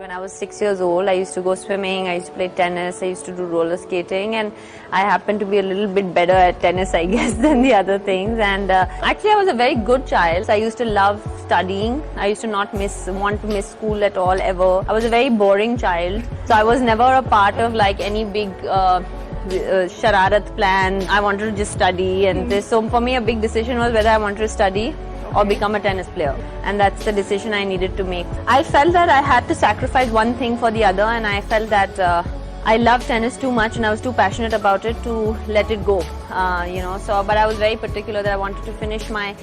When I was 6 years old, I used to go swimming, I used to play tennis, I used to do roller skating, and I happened to be a little bit better at tennis, I guess, than the other things. And actually, I was a very good child. I used to love studying. I used to not want to miss school at all, ever. I was a very boring child. So I was never a part of like any big shararat plan. I wanted to just study, and so for me a big decision was whether I wanted to study or become a tennis player, and that's the decision I needed to make. I felt that I had to sacrifice one thing for the other, and I felt that I loved tennis too much and I was too passionate about it to let it go, but I was very particular that I wanted to finish my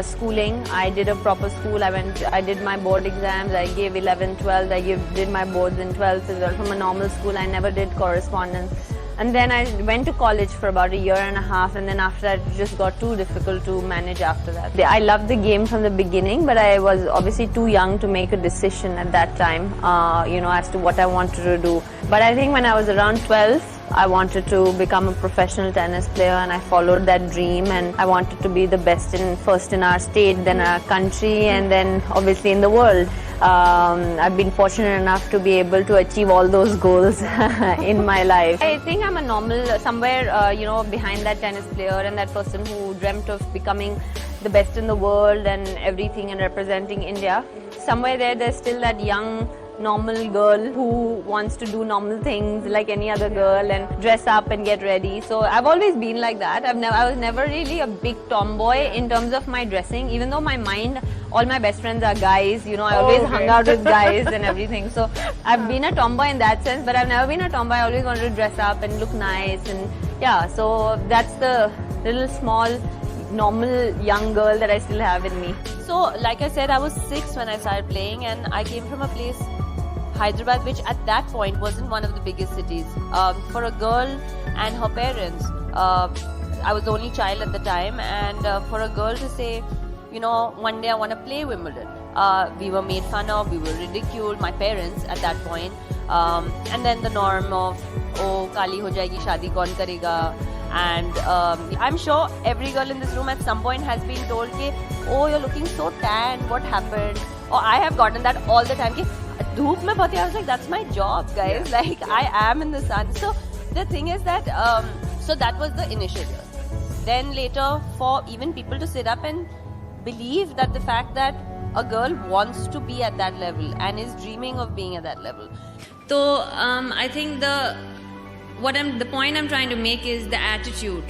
schooling. I did a proper school. I did my board exams. I gave 11th, 12th. I did my boards in 12th as well from a normal school. I never did correspondence. And then I went to college for about a year and a half, and then after that it just got too difficult to manage after that. I loved the game from the beginning, but I was obviously too young to make a decision at that time, as to what I wanted to do. But I think when I was around 12, I wanted to become a professional tennis player, and I followed that dream, and I wanted to be the best first in our state, then our country, and then obviously in the world. I've been fortunate enough to be able to achieve all those goals in my life. I think I'm a normal, somewhere, behind that tennis player and that person who dreamt of becoming the best in the world and everything and representing India. Somewhere there's still that young, normal girl who wants to do normal things like any other girl and dress up and get ready. So I've always been like that. I was never really a big tomboy in terms of my dressing, even though my mind, all my best friends are guys, I always hung out with guys and everything. So I've been a tomboy in that sense, but I've never been a tomboy. I always wanted to dress up and look nice, and yeah, so that's the little small normal young girl that I still have in me. So like I said, I was 6 when I started playing, and I came from a place, Hyderabad, which at that point wasn't one of the biggest cities. For a girl and her parents, I was the only child at the time, and for a girl to say, one day I want to play Wimbledon. We were made fun of, we were ridiculed, my parents at that point. And then the norm of, oh, Kali ho jayegi, shadi kaun karega. And I'm sure every girl in this room at some point has been told, oh, you're looking so tan, what happened? Or I have gotten that all the time. Dhoop mein bahti, I was like, that's my job, guys. Like, I am in the sun. So the thing is that, so that was the initial year. Then later, for even people to sit up and believe that the fact that a girl wants to be at that level and is dreaming of being at that level. So I think the point I'm trying to make is the attitude.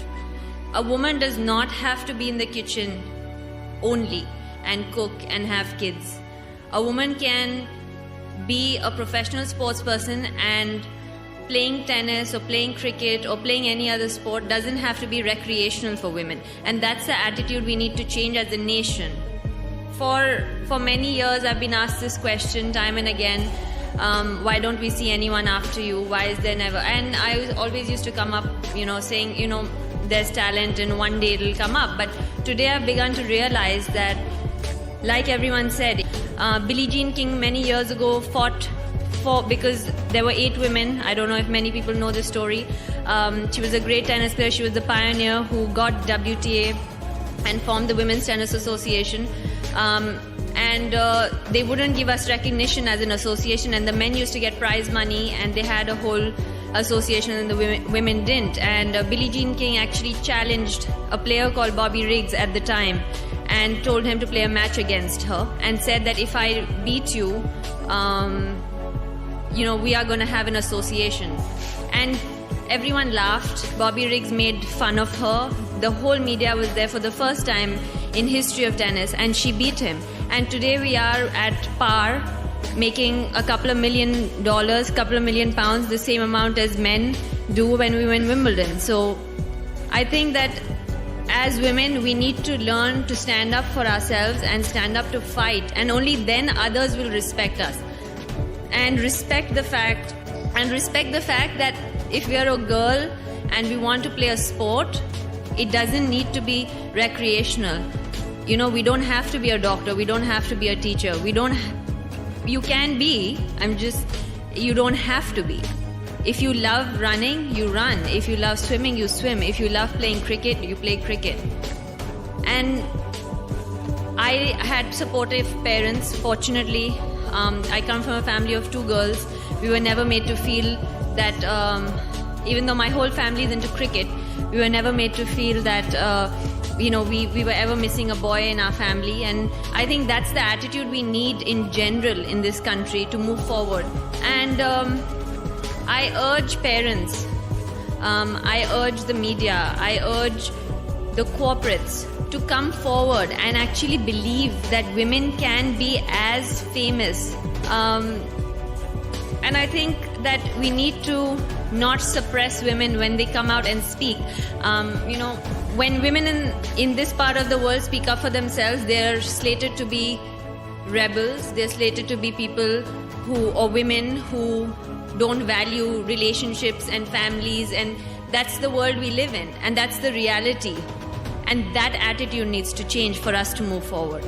A woman does not have to be in the kitchen only and cook and have kids. A woman can be a professional sports person, and playing tennis or playing cricket or playing any other sport doesn't have to be recreational for women. And that's the attitude we need to change as a nation. For many years I've been asked this question time and again, why don't we see anyone after you? Why is there never? And I always used to come up, saying, there's talent and one day it'll come up. But today I've begun to realize that, like everyone said, Billie Jean King many years ago fought because there were 8 women. I don't know if many people know this story. She was a great tennis player. She was the pioneer who got WTA and formed the Women's Tennis Association. And they wouldn't give us recognition as an association, and the men used to get prize money, and they had a whole association and the women didn't. And Billie Jean King actually challenged a player called Bobby Riggs at the time and told him to play a match against her, and said that if I beat you, we are going to have an association. And everyone laughed. Bobby Riggs made fun of her. The whole media was there for the first time in history of tennis, and she beat him. And today we are at par, making a couple of $1 million, couple of million pounds, the same amount as men do when we win Wimbledon. So I think that as women, we need to learn to stand up for ourselves and stand up to fight, and only then others will respect us. And respect the fact that if we are a girl and we want to play a sport, it doesn't need to be recreational. We don't have to be a doctor, we don't have to be a teacher, you can be, you don't have to be. If you love running, you run. If you love swimming, you swim. If you love playing cricket, you play cricket. And I had supportive parents, fortunately. I come from a family of 2 girls. We were never made to feel that, even though my whole family is into cricket, we were never made to feel that, we were ever missing a boy in our family. And I think that's the attitude we need in general in this country to move forward. And I urge parents, I urge the media, I urge the corporates to come forward and actually believe that women can be as famous. And I think that we need to not suppress women when they come out and speak. When women in this part of the world speak up for themselves, they're slated to be rebels. They're slated to be people or women who don't value relationships and families, and that's the world we live in, and that's the reality. And that attitude needs to change for us to move forward.